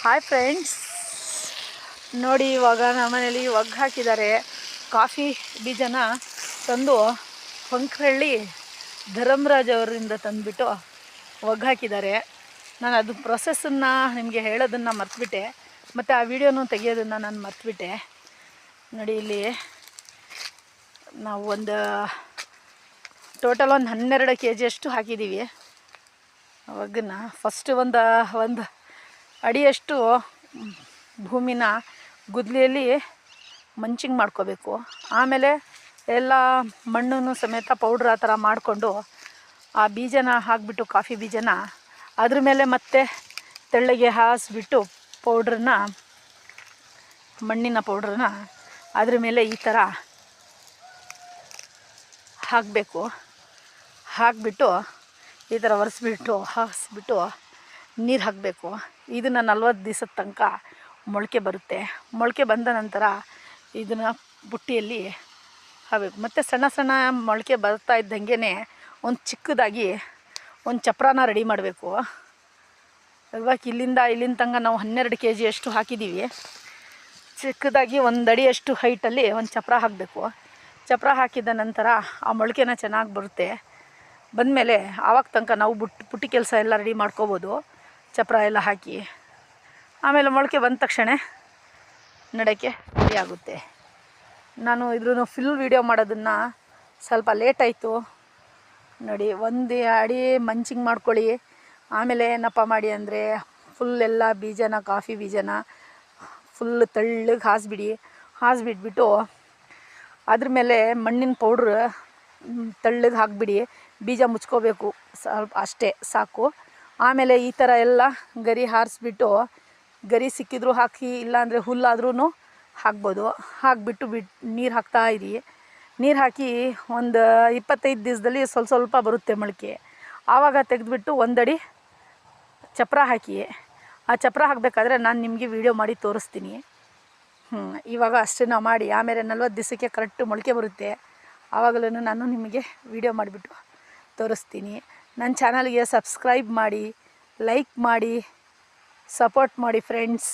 Hi friends, ನೋಡಿ ಇವಾಗ ನಮ್ಮನೇಲಿ ಒಗ್ಗು ಹಾಕಿದ್ದಾರೆ. ಕಾಫಿ ಬೀಜನ ತಂದು ಪಂಕ್ರಳ್ಳಿ ಧರ್ಮರಾಜ್ ಅವರಿಂದ ತಂದುಬಿಟ್ಟು ಒಗ್ಗು ಹಾಕಿದ್ದಾರೆ. ನಾನು ಅದು ಪ್ರೊಸೆಸ್ಸನ್ನು ನಿಮಗೆ ಹೇಳೋದನ್ನು ಮರ್ತುಬಿಟ್ಟೆ, ಮತ್ತು ಆ ವಿಡಿಯೋನು ತೆಗೆಯೋದನ್ನು ನಾನು ಮರ್ತುಬಿಟ್ಟೆ. ನೋಡಿ, ಇಲ್ಲಿ ನಾವು ಟೋಟಲ್ 12 kg ಅಷ್ಟು ಹಾಕಿದ್ದೀವಿ ಒಗ್ಗನ್ನ. ಫಸ್ಟ್ ಒಂದು ಅಡಿಯಷ್ಟು ಭೂಮಿನ ಗುದ್ದಲಿಯಲ್ಲಿ ಮಂಚಿಂಗ್ ಮಾಡ್ಕೋಬೇಕು. ಆಮೇಲೆ ಎಲ್ಲ ಮಣ್ಣನ್ನು ಸಮೇತ ಪೌಡ್ರ್ ಆ ಥರ ಮಾಡಿಕೊಂಡು ಆ ಬೀಜನ ಹಾಕಿಬಿಟ್ಟು, ಕಾಫಿ ಬೀಜನ ಅದ್ರ ಮೇಲೆ ಮತ್ತೆ ತೆಳ್ಳಗೆ ಹಾಸಿಬಿಟ್ಟು ಮಣ್ಣಿನ ಪೌಡ್ರನ್ನ ಅದ್ರ ಮೇಲೆ ಈ ಥರ ಹಾಕಬೇಕು. ಹಾಕಿಬಿಟ್ಟು ಈ ಥರ ಹಾಸಿಬಿಟ್ಟು ನೀರು ಹಾಕಬೇಕು. ಇದನ್ನು 40 ದಿವಸದ ತನಕ ಮೊಳಕೆ ಬರುತ್ತೆ. ಮೊಳಕೆ ಬಂದ ನಂತರ ಇದನ್ನು ಬುಟ್ಟಿಯಲ್ಲಿ ಹಾಕಬೇಕು. ಮತ್ತು ಸಣ್ಣ ಸಣ್ಣ ಮೊಳಕೆ ಬರ್ತಾ ಇದ್ದಂಗೆ ಒಂದು ಚಿಕ್ಕದಾಗಿ ಒಂದು ಚಪ್ರಾನ ರೆಡಿ ಮಾಡಬೇಕು. ಇವಾಗ ಇಲ್ಲಿಂದ ತನಕ ನಾವು 12 kg ಅಷ್ಟು ಹಾಕಿದ್ದೀವಿ. ಚಿಕ್ಕದಾಗಿ 1 ಅಡಿಯಷ್ಟು ಹೈಟಲ್ಲಿ ಒಂದು ಚಪ್ರ ಹಾಕಬೇಕು. ಚಪ್ರ ಹಾಕಿದ ನಂತರ ಆ ಮೊಳಕೆನ ಚೆನ್ನಾಗಿ ಬರುತ್ತೆ. ಬಂದಮೇಲೆ ಆವಾಗ ತನಕ ನಾವು ಪುಟ್ಟಿ ಕೆಲಸ ಎಲ್ಲ ರೆಡಿ ಮಾಡ್ಕೋಬೋದು, ಚಪ್ರ ಎಲ್ಲ ಹಾಕಿ. ಆಮೇಲೆ ಮೊಳಕೆ ಬಂದ ತಕ್ಷಣ ನಡೆಯೋಕ್ಕೆ ರೆಡಿ ಆಗುತ್ತೆ. ನಾನು ಇದ್ರೂ ಫುಲ್ ವೀಡಿಯೋ ಮಾಡೋದನ್ನು ಸ್ವಲ್ಪ ಲೇಟ್ ಆಯಿತು. ನೋಡಿ, 1 ಅಡಿ ಮಂಚಿಂಗ್ ಮಾಡ್ಕೊಳ್ಳಿ. ಆಮೇಲೆ ಏನಪ್ಪ ಮಾಡಿ ಅಂದರೆ ಫುಲ್ ಎಲ್ಲ ಬೀಜನ, ಕಾಫಿ ಬೀಜನ ಫುಲ್ ತೆಳ್ಳಗೆ ಹಾಸಿಬಿಟ್ಬಿಟ್ಟು ಅದ್ರ ಮೇಲೆ ಮಣ್ಣಿನ ಪೌಡ್ರ್ ತೆಳ್ಳಗೆ ಹಾಕಿಬಿಡಿ. ಬೀಜ ಮುಚ್ಕೋಬೇಕು, ಸ್ವಲ್ಪ ಅಷ್ಟೇ ಸಾಕು. ಆಮೇಲೆ ಈ ಥರ ಎಲ್ಲ ಗರಿ ಹಾರಿಸ್ಬಿಟ್ಟು, ಗರಿ ಸಿಕ್ಕಿದ್ರೂ ಹಾಕಿ, ಇಲ್ಲಾಂದರೆ ಹುಲ್ಲಾದ್ರೂ ಹಾಕ್ಬೋದು. ಹಾಕಿಬಿಟ್ಟು ನೀರು ಹಾಕ್ತಾಯಿರಿ. ನೀರು ಹಾಕಿ ಒಂದು 25 ದಿವಸದಲ್ಲಿ ಸ್ವಲ್ಪ ಬರುತ್ತೆ ಮೊಳಕೆ. ಆವಾಗ ತೆಗೆದುಬಿಟ್ಟು 1 ಅಡಿ ಚಪ್ರ ಹಾಕಿ. ಆ ಚಪ್ರ ಹಾಕಬೇಕಾದ್ರೆ ನಾನು ನಿಮಗೆ ವಿಡಿಯೋ ಮಾಡಿ ತೋರಿಸ್ತೀನಿ. ಇವಾಗ ಅಷ್ಟನ್ನು ಮಾಡಿ ಆಮೇಲೆ 40 ದಿವಸಕ್ಕೆ ಕರೆಕ್ಟ್ ಮೊಳಕೆ ಬರುತ್ತೆ. ಆವಾಗಲೂ ನಾನು ನಿಮಗೆ ವಿಡಿಯೋ ಮಾಡಿಬಿಟ್ಟು ತೋರಿಸ್ತೀನಿ. ನನ್ನ ಚಾನಲ್ಗೆ ಸಬ್ಸ್ಕ್ರೈಬ್ ಮಾಡಿ, ಲೈಕ್ ಮಾಡಿ, ಸಪೋರ್ಟ್ ಮಾಡಿ ಫ್ರೆಂಡ್ಸ್.